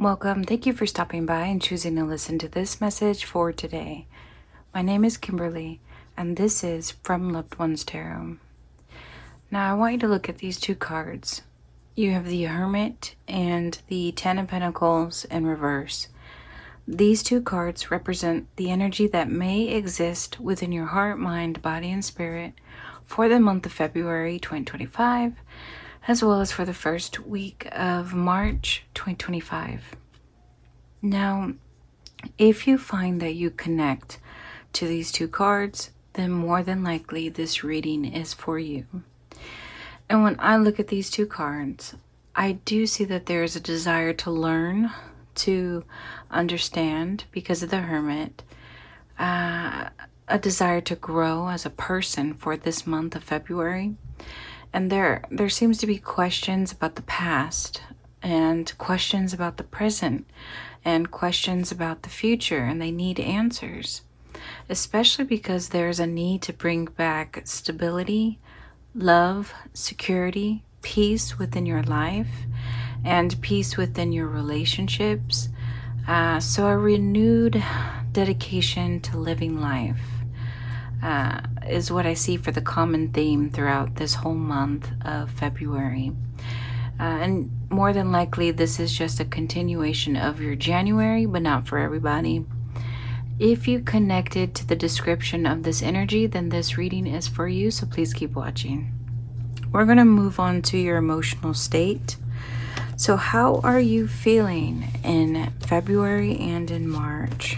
Welcome. Thank you for stopping by and choosing to listen to this message for today. My name is Kimberly, and this is From Loved Ones Tarot. Now, I want you to look at these two cards. You have the Hermit and the Ten of Pentacles in reverse. These two cards represent the energy that may exist within your heart, mind, body, and spirit for the month of February 2025, as well as for the first week of March 2025. Now, if you find that you connect to these two cards, then more than likely this reading is for you. And when I look at these two cards, I do see that there is a desire to learn, to understand because of the Hermit, a desire to grow as a person for this month of February. And there seems to be questions about the past and questions about the present and questions about the future, and they need answers, especially because there's a need to bring back stability, love, security, peace within your life, and peace within your relationships. So a renewed dedication to living life is what I see for the common theme throughout this whole month of February. And more than likely, this is just a continuation of your January, but not for everybody. If you connected to the description of this energy, then this reading is for you, so please keep watching. We're going to move on to your emotional state. So how are you feeling in February and in March?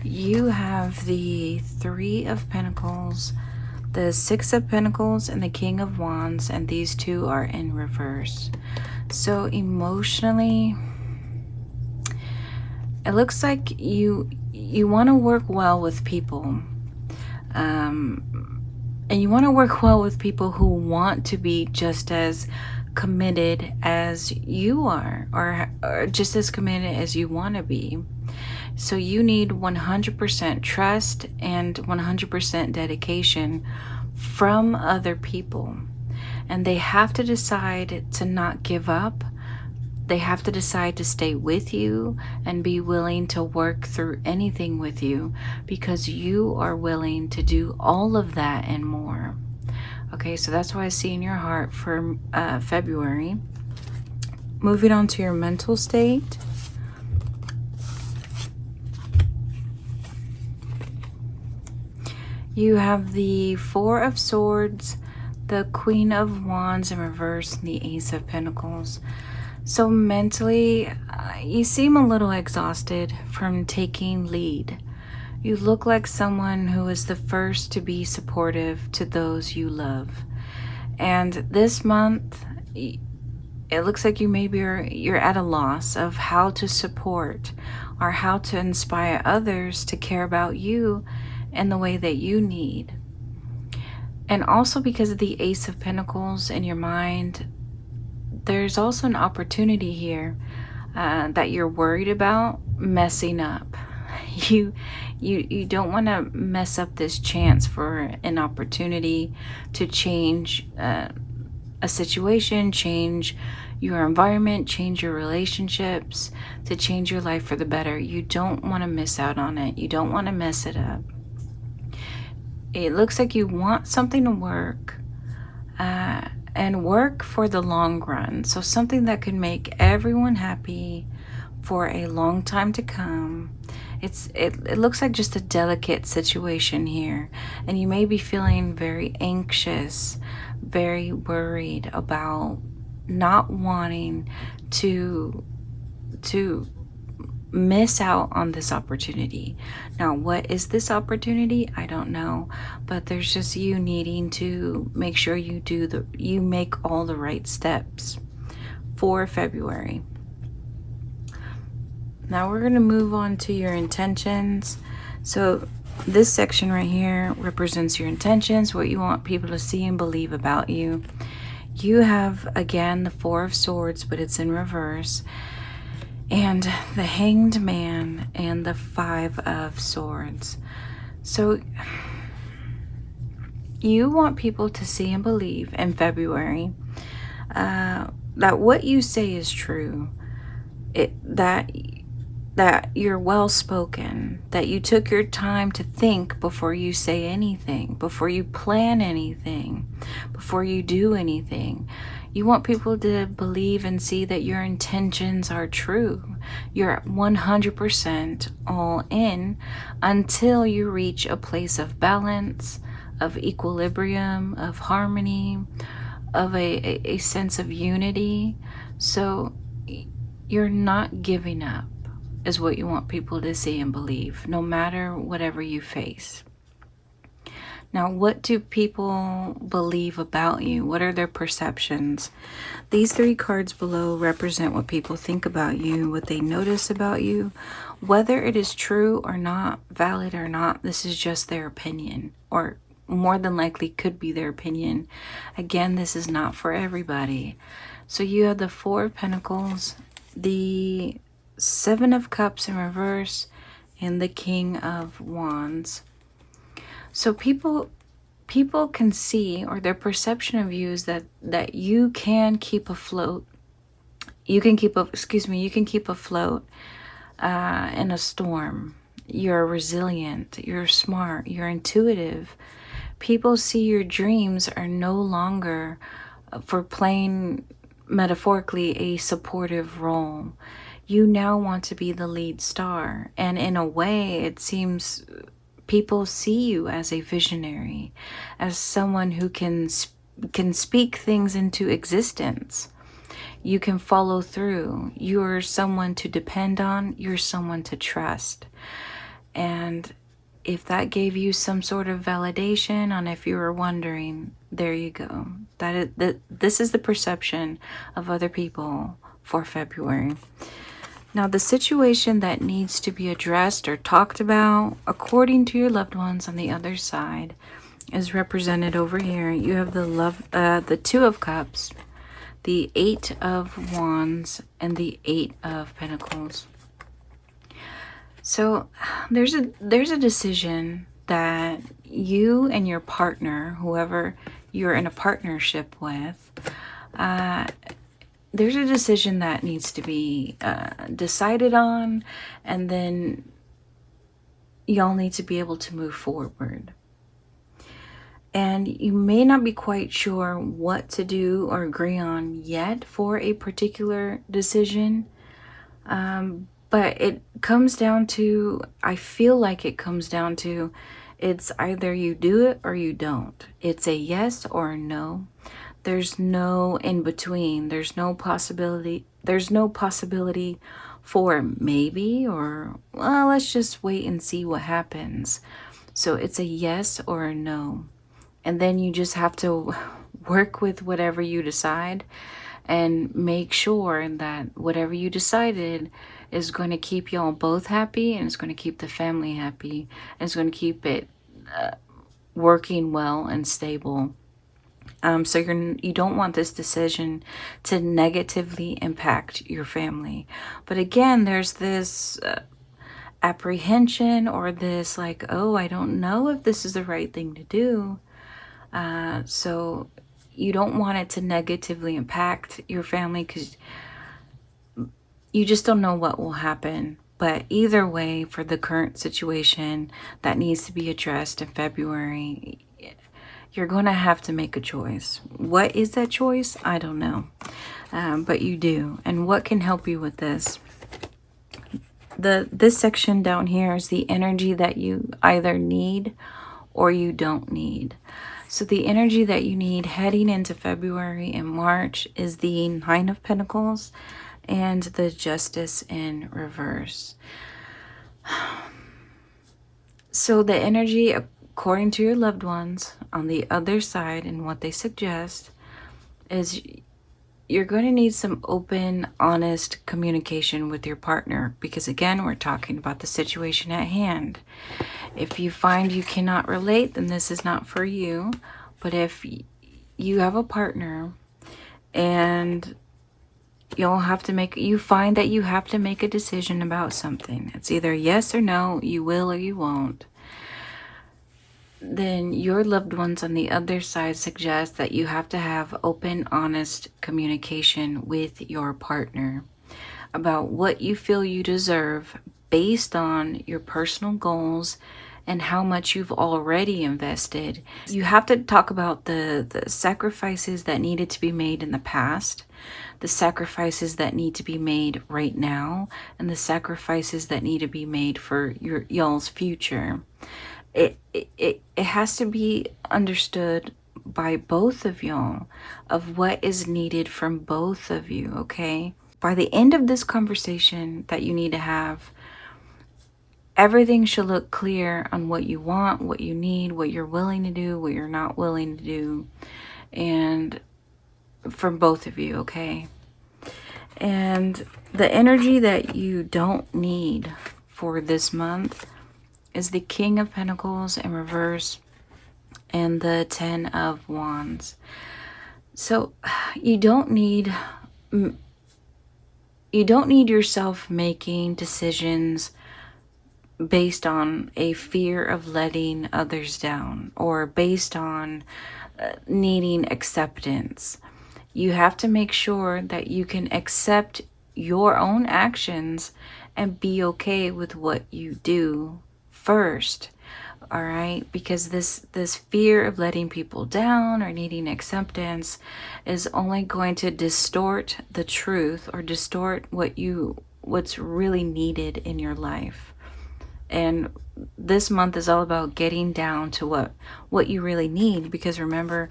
You have the Three of Pentacles, the Six of Pentacles, and the King of Wands, and these two are in reverse. So emotionally, it looks like you want to work well with people. And you want to work well with people who want to be just as committed as you are, or just as committed as you want to be. So you need 100% trust and 100% dedication from other people. And they have to decide to not give up. They have to decide to stay with you and be willing to work through anything with you, because you are willing to do all of that and more. Okay, so that's what I see in your heart for February. Moving on to your mental state. You have the Four of Swords, the Queen of Wands in reverse, and the Ace of Pentacles. So mentally, you seem a little exhausted from taking lead. You look like someone who is the first to be supportive to those you love. And this month, it looks like you're at a loss of how to support or how to inspire others to care about you in the way that you need. And also because of the Ace of Pentacles in your mind, there's also an opportunity here that you're worried about messing up. You don't want to mess up this chance for an opportunity to change a situation, change your environment, change your relationships, to change your life for the better. You don't want to miss out on it. You don't want to mess it up. It looks like you want something to work and work for the long run. So something that could make everyone happy for a long time to come. It looks like just a delicate situation here. And you may be feeling very anxious, very worried about not wanting to miss out on this opportunity. Now, what is this opportunity? I don't know, but there's just you needing to make sure you make all the right steps for February. Now we're going to move on to your intentions. So this section right here represents your intentions, what you want people to see and believe about you. You have, again, the Four of Swords, but it's in reverse, and the Hanged Man and the Five of Swords. So you want people to see and believe in February that what you say is true. that you're well spoken, that you took your time to think before you say anything, before you plan anything, before you do anything. You want people to believe and see that your intentions are true. You're 100% all in until you reach a place of balance, of equilibrium, of harmony, of a sense of unity. So you're not giving up, is what you want people to see and believe, no matter whatever you face. Now, what do people believe about you? What are their perceptions? These 3 cards below represent what people think about you, what they notice about you. Whether it is true or not, valid or not, this is just their opinion, or more than likely could be their opinion. Again, this is not for everybody. So you have the 4 of Pentacles, the 7 of Cups in reverse, and the King of Wands. So people can see, or their perception of you is that you can keep afloat. You can keep afloat in a storm. You're resilient, you're smart, you're intuitive. People see your dreams are no longer, for playing metaphorically, a supportive role. You now want to be the lead star, and in a way it seems people see you as a visionary, as someone who can speak things into existence. You can follow through. You're someone to depend on. You're someone to trust. And if that gave you some sort of validation on if you were wondering, there you go. This is the perception of other people for February. Now, the situation that needs to be addressed or talked about, according to your loved ones on the other side, is represented over here. You have the 2 of Cups, the 8 of Wands, and the 8 of Pentacles. So there's a decision that you and your partner, whoever you're in a partnership with, there's a decision that needs to be decided on, and then y'all need to be able to move forward. And you may not be quite sure what to do or agree on yet for a particular decision, but it comes down to, I feel like it comes down to, it's either you do it or you don't. It's a yes or a no. There's no in between. There's no possibility for maybe, or, well, let's just wait and see what happens. So it's a yes or a no. And then you just have to work with whatever you decide and make sure that whatever you decided is going to keep y'all both happy, and it's going to keep the family happy, and it's going to keep it working well and stable. So you don't want this decision to negatively impact your family. But again, there's this apprehension, or this like, oh, I don't know if this is the right thing to do. So you don't want it to negatively impact your family, because you just don't know what will happen. But either way, for the current situation that needs to be addressed in February, you're going to have to make a choice. What is that choice? I don't know. But you do. And what can help you with this? This section down here is the energy that you either need or you don't need. So the energy that you need heading into February and March is the 9 of Pentacles and the Justice in reverse. So the energy, according to your loved ones on the other side, and what they suggest, is you're going to need some open, honest communication with your partner, because again, we're talking about the situation at hand. If you find you cannot relate, then this is not for you. But if you have a partner and you find that you have to make a decision about something, it's either yes or no, you will or you won't, then your loved ones on the other side suggest that you have to have open, honest communication with your partner. about what you feel you deserve based on your personal goals and how much you've already invested. You have to talk about the sacrifices that needed to be made in the past, the sacrifices that need to be made right now, and the sacrifices that need to be made for y'all's future. It has to be understood by both of y'all of what is needed from both of you, okay? By the end of this conversation that you need to have, everything should look clear on what you want, what you need, what you're willing to do, what you're not willing to do, and from both of you, okay? And the energy that you don't need for this month is the King of Pentacles in reverse and the Ten of Wands. So you don't need yourself making decisions based on a fear of letting others down or based on needing acceptance. You have to make sure that you can accept your own actions and be okay with what you do first. All right, because this fear of letting people down or needing acceptance is only going to distort the truth or distort what's really needed in your life. And this month is all about getting down to what you really need, because remember,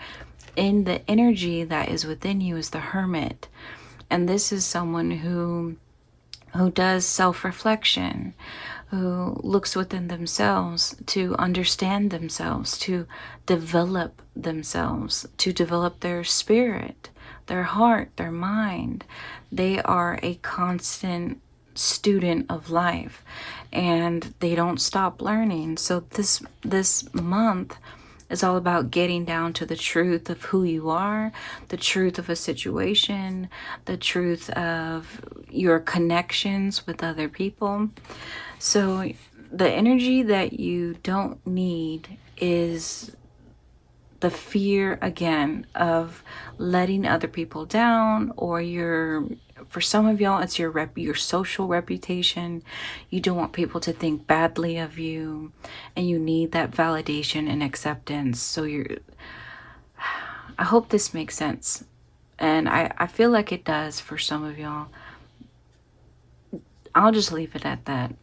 in the energy that is within you is the Hermit, and this is someone who does self-reflection, who looks within themselves to understand themselves, to develop themselves, to develop their spirit, their heart, their mind. They are a constant student of life, and they don't stop learning. So this month is all about getting down to the truth of who you are, the truth of a situation, the truth of your connections with other people. So the energy that you don't need is the fear, again, of letting other people down, or for some of y'all, it's your social reputation. You don't want people to think badly of you, and you need that validation and acceptance. So I hope this makes sense, and I feel like it does for some of y'all. I'll just leave it at that.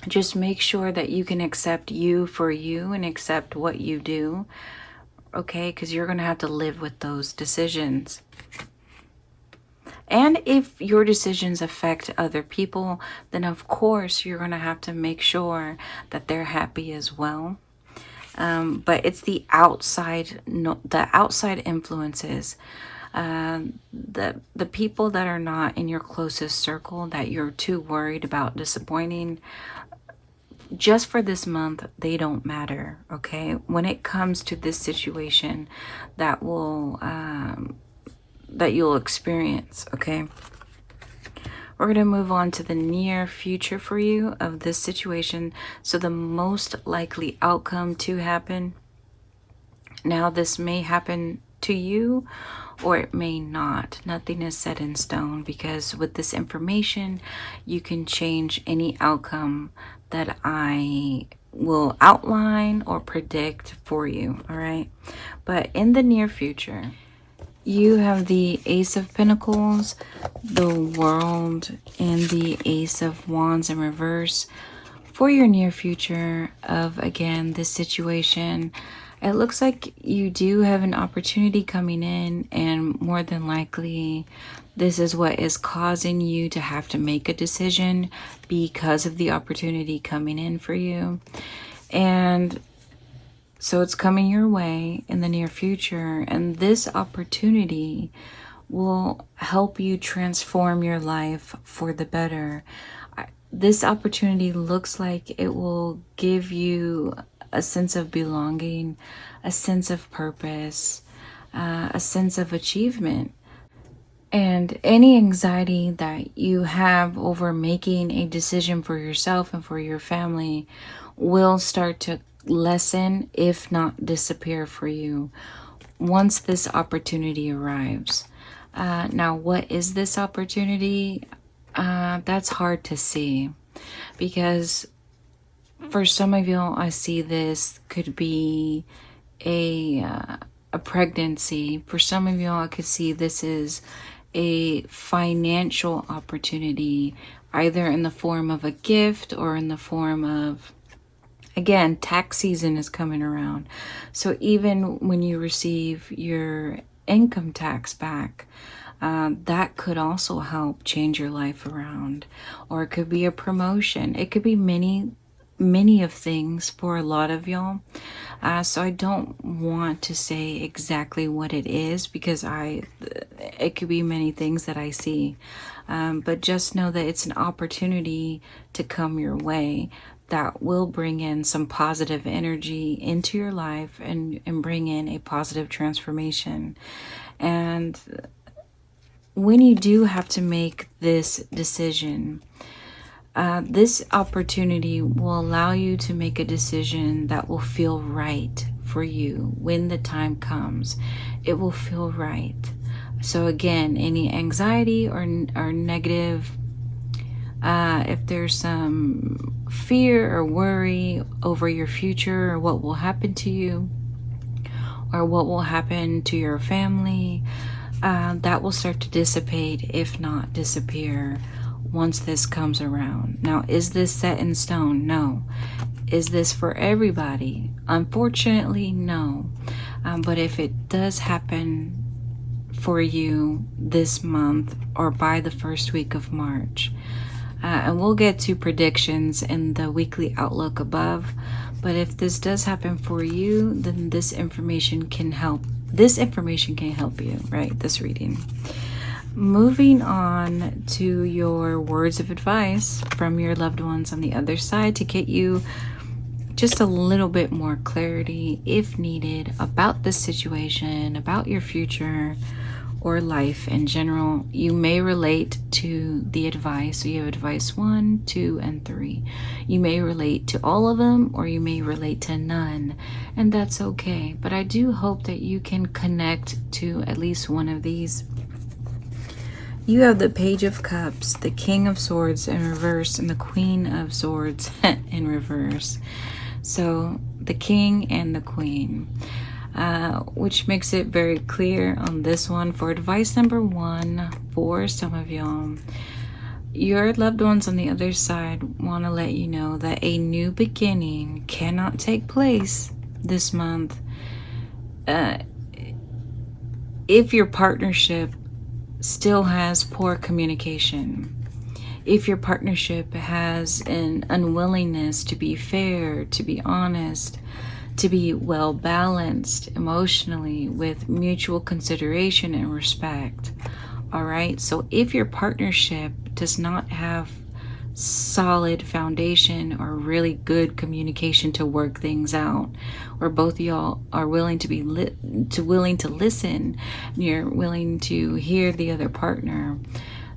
Just make sure that you can accept you for you and accept what you do, okay? Because you're going to have to live with those decisions. And if your decisions affect other people, then of course you're going to have to make sure that they're happy as well. But it's the outside influences, the people that are not in your closest circle that you're too worried about disappointing. Just for this month, they don't matter, okay? When it comes to this situation that you'll experience, okay? We're going to move on to the near future for you of this situation. So the most likely outcome to happen. Now, this may happen to you or it may not. Nothing is set in stone, because with this information, you can change any outcome that I will outline or predict for you, all right? But in the near future, you have the Ace of Pentacles, the World, and the Ace of Wands in reverse. For your near future of, again, this situation, it looks like you do have an opportunity coming in, and more than likely, this is what is causing you to have to make a decision because of the opportunity coming in for you. And so it's coming your way in the near future, and this opportunity will help you transform your life for the better. This opportunity looks like it will give you a sense of belonging, a sense of purpose, a sense of achievement. And any anxiety that you have over making a decision for yourself and for your family will start to lessen, if not disappear, for you once this opportunity arrives. Now, what is this opportunity? that's hard to see, because for some of y'all, I see this could be a pregnancy. For some of y'all, I could see this is a financial opportunity, either in the form of a gift or in the form of, again, tax season is coming around. So even when you receive your income tax back, that could also help change your life around. Or it could be a promotion. It could be many of things for a lot of y'all. So I don't want to say exactly what it is, because it could be many things that I see. But just know that it's an opportunity to come your way that will bring in some positive energy into your life and bring in a positive transformation. And when you do have to make this decision, this opportunity will allow you to make a decision that will feel right for you when the time comes. It will feel right. So again, any anxiety or negative, if there's some fear or worry over your future or what will happen to you or what will happen to your family, that will start to dissipate, if not disappear, once this comes around. Now, is this set in stone? No. Is this for everybody? Unfortunately, no. But if it does happen for you this month or by the first week of March, and we'll get to predictions in the weekly outlook above, but if this does happen for you, then this information can help. This information can help you, right? This reading. Moving on to your words of advice from your loved ones on the other side to get you just a little bit more clarity, if needed, about this situation, about your future or life in general. You may relate to the advice. So you have advice 1, 2, and 3. You may relate to all of them, or you may relate to none, and that's okay. But I do hope that you can connect to at least one of these. You have the Page of Cups, the King of Swords in reverse, and the Queen of Swords in reverse. So the King and the Queen, which makes it very clear on this one. For advice number 1, for some of y'all, your loved ones on the other side want to let you know that a new beginning cannot take place this month if your partnership still has poor communication. If your partnership has an unwillingness to be fair, to be honest, to be well balanced emotionally with mutual consideration and respect. All right. So if your partnership does not have solid foundation or really good communication to work things out, or both of y'all are willing to be willing to listen, and you're willing to hear the other partner,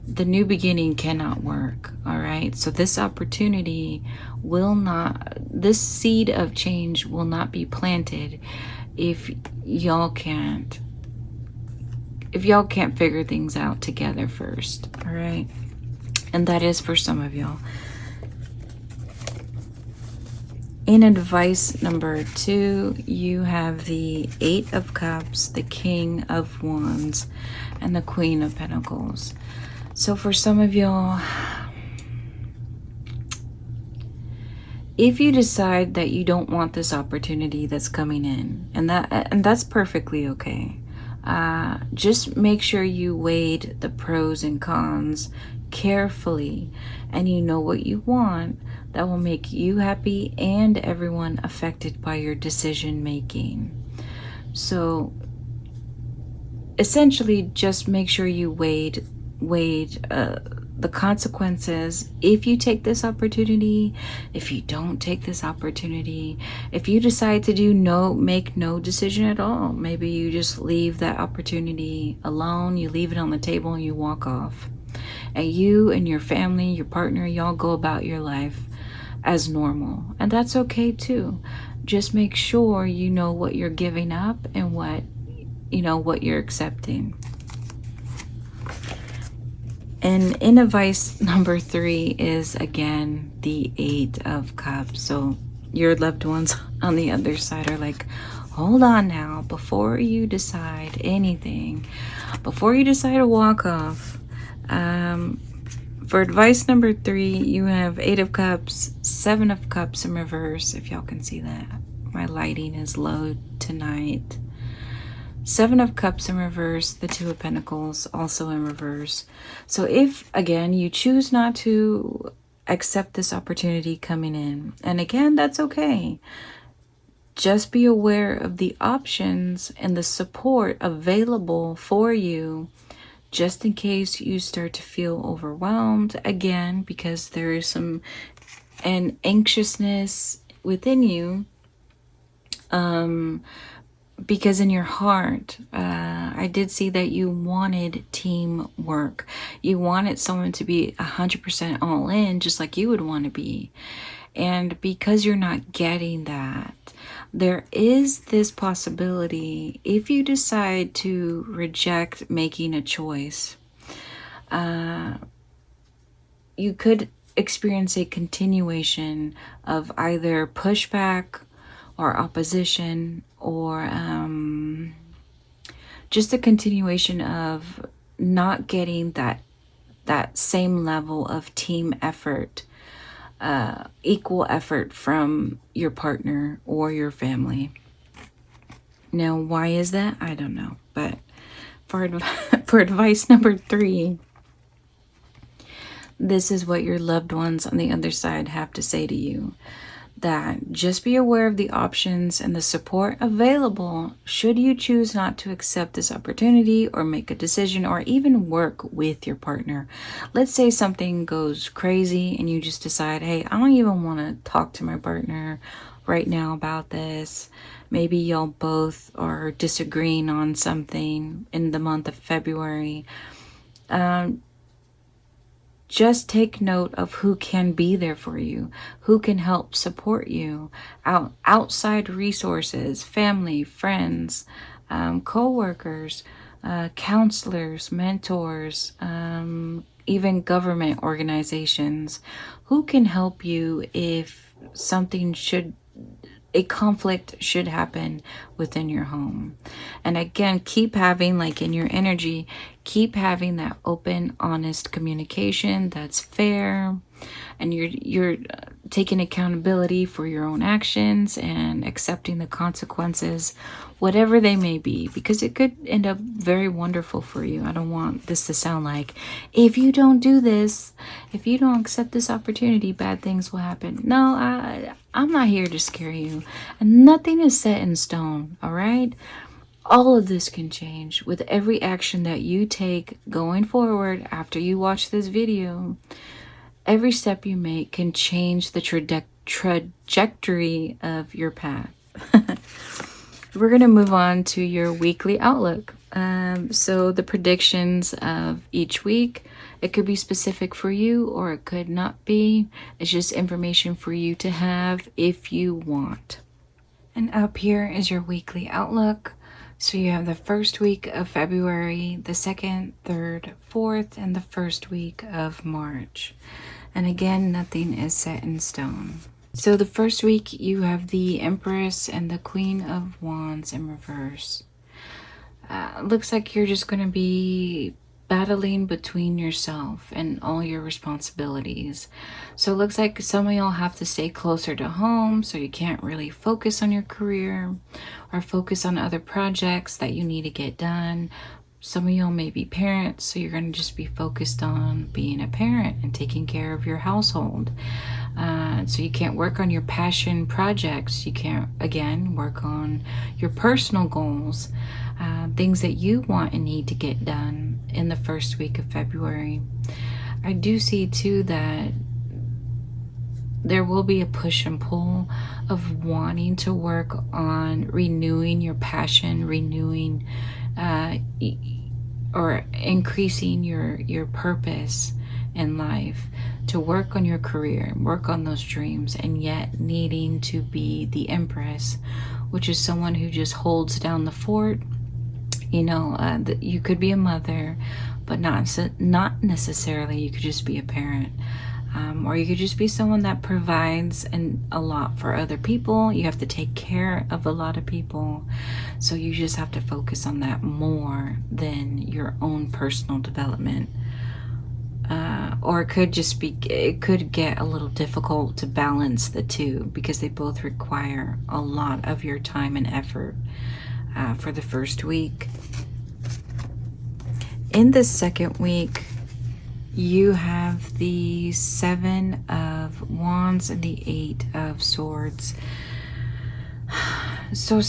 the new beginning cannot work. All right. So this opportunity will not, this seed of change will not be planted if y'all can't figure things out together first. All right. And that is for some of y'all. In advice number 2, you have the 8 of Cups, the King of Wands, and the Queen of Pentacles. So for some of y'all, if you decide that you don't want this opportunity that's coming in, and that's perfectly okay. Just make sure you weighed the pros and cons carefully, and you know what you want that will make you happy and everyone affected by your decision making. So essentially, just make sure you weighed the consequences. If you take this opportunity, if you don't take this opportunity, if you decide to make no decision at all, maybe you just leave that opportunity alone, you leave it on the table and you walk off, and you and your family, your partner, y'all go about your life as normal, and that's okay too. Just make sure you know what you're giving up and what you're accepting. And in advice number 3 is again the 8 of Cups. So your loved ones on the other side are like, hold on now, before you decide anything, before you decide to walk off. For advice number 3, you have 8 of Cups, 7 of Cups in reverse, if y'all can see that. My lighting is low tonight. 7 of Cups in reverse, the 2 of Pentacles also in reverse. So if, again, you choose not to accept this opportunity coming in, and again, that's okay. Just be aware of the options and the support available for you, just in case you start to feel overwhelmed again, because there is an anxiousness within you. Because in your heart, I did see that you wanted teamwork. You wanted someone to be 100% all in, just like you would want to be. And because you're not getting that, there is this possibility, if you decide to reject making a choice, you could experience a continuation of either pushback or opposition, or just a continuation of not getting that same level of team effort, equal effort from your partner or your family. Now, why is that? I don't know. But for advice number 3, this is what your loved ones on the other side have to say to you. That just be aware of the options and the support available should you choose not to accept this opportunity or make a decision or even work with your partner. Let's say something goes crazy and you just decide, hey, I don't even want to talk to my partner right now about this. Maybe y'all both are disagreeing on something in the month of February. Just take note of who can be there for you, who can help support you, outside resources, family, friends, co-workers, counselors, mentors, even government organizations. Who can help you if a conflict should happen within your home. And again, keep having, like in your energy, keep having that open, honest communication that's fair, and you're taking accountability for your own actions and accepting the consequences, whatever they may be, because it could end up very wonderful for you. I don't want this to sound like, if you don't do this, if you don't accept this opportunity, bad things will happen. No, I'm not here to scare you, and nothing is set in stone. All right, all of this can change with every action that you take going forward. After you watch this video, every step you make can change the trajectory of your path. We're going to move on to your weekly outlook. So the predictions of each week, it could be specific for you or it could not be. It's just information for you to have if you want. And up here is your weekly outlook. So you have the first week of February, the 2nd, 3rd, 4th, and the first week of March. And again, nothing is set in stone. So the first week you have the Empress and the Queen of Wands in reverse. Looks like you're just going to be battling between yourself and all your responsibilities. So it looks like some of y'all have to stay closer to home, so you can't really focus on your career or focus on other projects that you need to get done. Some of y'all may be parents, so you're going to just be focused on being a parent and taking care of your household. So you can't work on your passion projects. You can't, again, work on your personal goals, things that you want and need to get done in the first week of February. I do see too that there will be a push and pull of wanting to work on renewing your passion, renewing or increasing your purpose in life, to work on your career, work on those dreams, and yet needing to be the Empress, which is someone who just holds down the fort. You know, you could be a mother, but not necessarily. You could just be a parent. Or you could just be someone that provides a lot for other people. You have to take care of a lot of people. So you just have to focus on that more than your own personal development. Or it could get a little difficult to balance the two, because they both require a lot of your time and effort for the first week. In the second week, you have the 7 of Wands and the 8 of Swords. So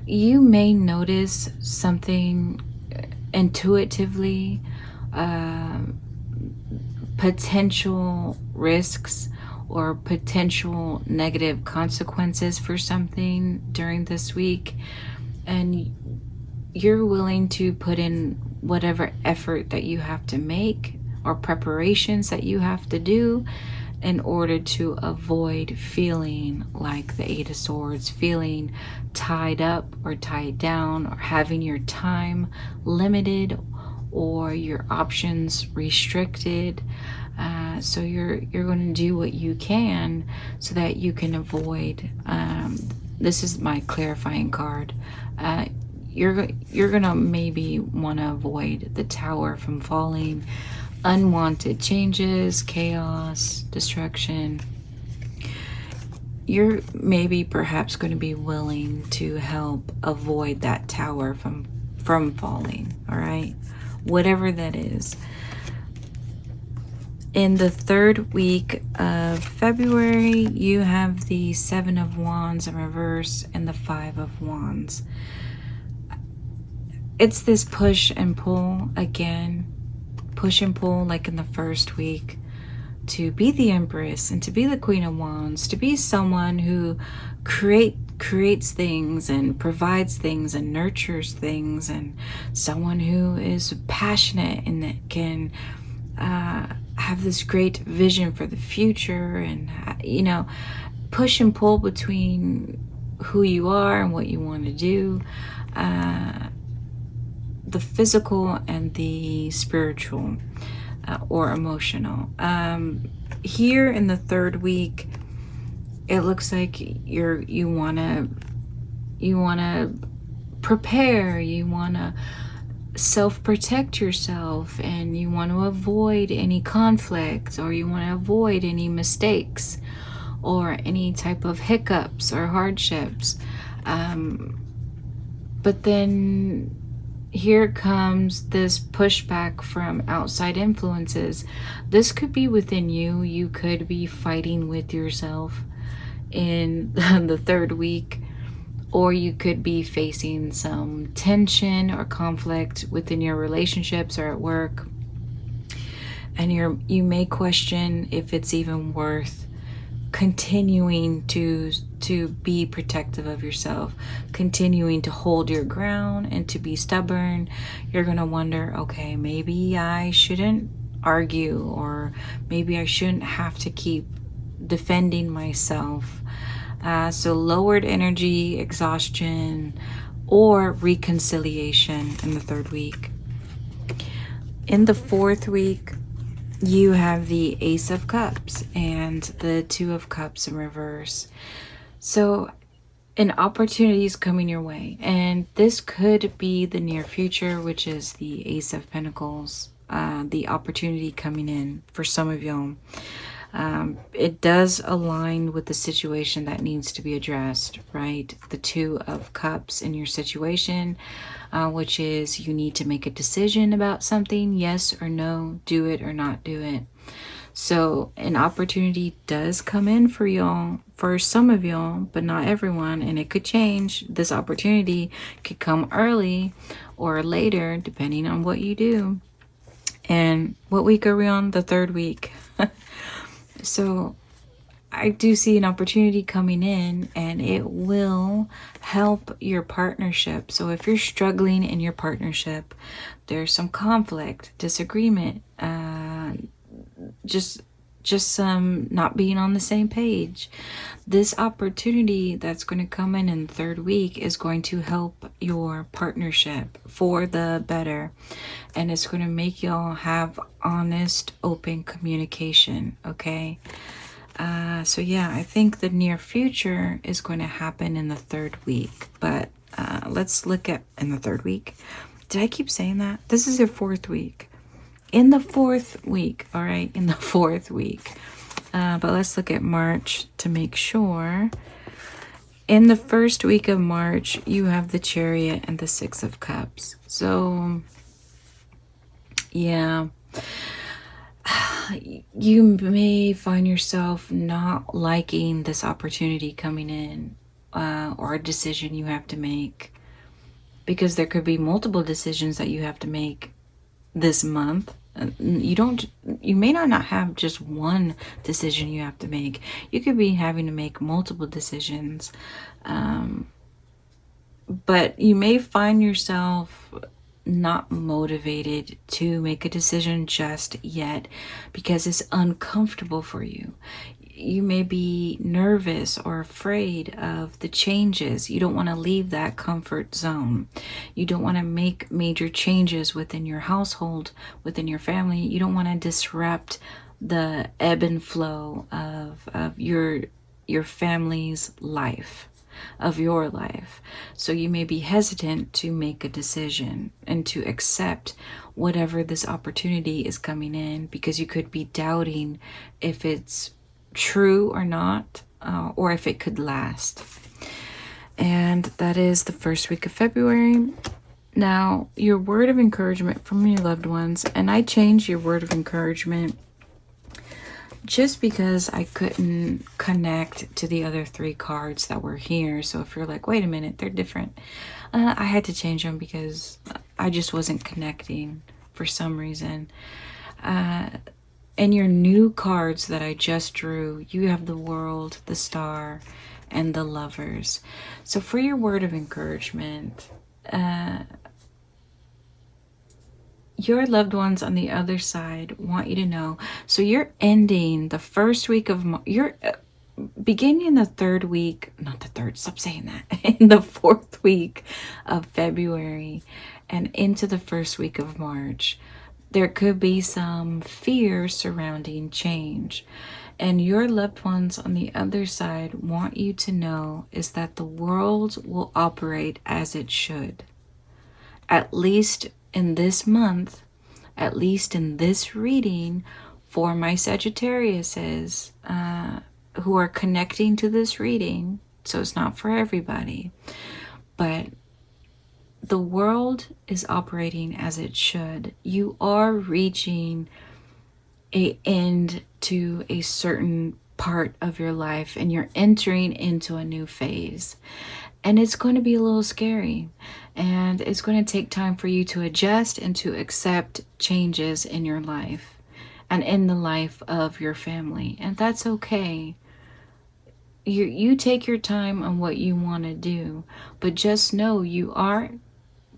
you may notice something intuitively, potential risks or potential negative consequences for something during this week, and you're willing to put in whatever effort that you have to make or preparations that you have to do in order to avoid feeling like the 8 of Swords, feeling tied up or tied down, or having your time limited or your options restricted. So you're going to do what you can so that you can avoid, this is my clarifying card, you're gonna maybe want to avoid the Tower from falling, unwanted changes, chaos, destruction. You're maybe perhaps going to be willing to help avoid that tower from falling. All right, whatever that is. In the third week of February, you have the 7 of Wands in reverse and the 5 of Wands. It's this push and pull again. Push and pull like in the first week, to be the Empress and to be the Queen of Wands, to be someone who creates things and provides things and nurtures things, and someone who is passionate and that can have this great vision for the future, and push and pull between who you are and what you want to do, the physical and the spiritual or emotional. Here in the third week, it looks like you want to prepare, you want to self-protect yourself, and you want to avoid any conflict, or you want to avoid any mistakes or any type of hiccups or hardships. But then here comes this pushback from outside influences. This could be within you. You could be fighting with yourself in the third week, or you could be facing some tension or conflict within your relationships or at work, and you may question if it's even worth continuing to be protective of yourself, continuing to hold your ground and to be stubborn. You're gonna wonder, okay, maybe I shouldn't argue, or maybe I shouldn't have to keep defending myself. So lowered energy, exhaustion, or reconciliation in the third week. In the fourth week, you have the Ace of Cups and the 2 of Cups in reverse. So an opportunity is coming your way, and this could be the near future, which is the Ace of Pentacles, the opportunity coming in for some of y'all. It does align with the situation that needs to be addressed, right? The 2 of Cups in your situation, which is you need to make a decision about something, yes or no, do it or not do it. So an opportunity does come in for y'all, for some of y'all, but not everyone, and it could change. This opportunity could come early or later, depending on what you do. And what week are we on? The third week. So I do see an opportunity coming in, and it will help your partnership. So if you're struggling in your partnership, there's some conflict, disagreement, just just some not being on the same page. This opportunity that's going to come in the third week is going to help your partnership for the better, and it's going to make y'all have honest, open communication. Okay, so yeah, I think the near future is going to happen in the third week, but let's look at in the third week. Did I keep saying that? This is your fourth week. In the fourth week, all right, in the fourth week. But let's look at March to make sure. In the first week of March, you have the Chariot and the Six of Cups. So, yeah, you may find yourself not liking this opportunity coming in, or a decision you have to make, because there could be multiple decisions that you have to make this month. You may not have just one decision you have to make. You could be having to make multiple decisions, but you may find yourself not motivated to make a decision just yet because it's uncomfortable for you. You may be nervous or afraid of the changes. You don't want to leave that comfort zone. You don't want to make major changes within your household, within your family. You don't want to disrupt the ebb and flow of your family's life, of your life. So you may be hesitant to make a decision and to accept whatever this opportunity is coming in, because you could be doubting if it's true or not, or if it could last. And that is the first week of February. Now, your word of encouragement from your loved ones, and I changed your word of encouragement just because I couldn't connect to the other three cards that were here. So if you're like, wait a minute, they're different, I had to change them because I just wasn't connecting for some reason. And your new cards that I just drew, you have the World, the Star, and the Lovers. So for your word of encouragement, your loved ones on the other side want you to know. So you're ending the first week of March. You're beginning the third week, not the third, stop saying that, in the fourth week of February and into the first week of March. There could be some fear surrounding change. And your loved ones on the other side want you to know is that the world will operate as it should. At least in this month, at least in this reading, for my Sagittariuses who are connecting to this reading. So it's not for everybody. But the world is operating as it should. You are reaching an end to a certain part of your life, and you're entering into a new phase. And it's going to be a little scary, and it's going to take time for you to adjust and to accept changes in your life and in the life of your family. And that's okay. You take your time on what you want to do, but just know you are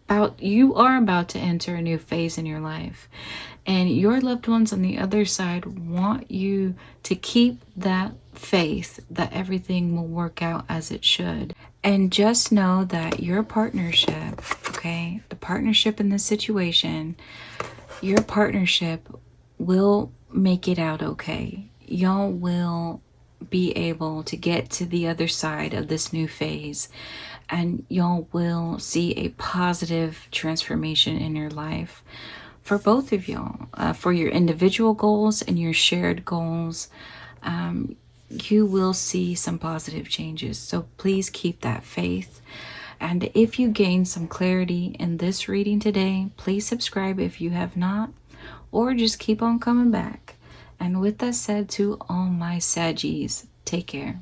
about to enter a new phase in your life, and your loved ones on the other side want you to keep that faith that everything will work out as it should. And just know that your partnership, okay, the partnership in this situation, your partnership will make it out okay. Y'all will be able to get to the other side of this new phase, and y'all will see a positive transformation in your life for both of y'all, for your individual goals and your shared goals. You will see some positive changes. So please keep that faith. And if you gain some clarity in this reading today, please subscribe if you have not, or just keep on coming back. And with that said, to all my Saggies, take care.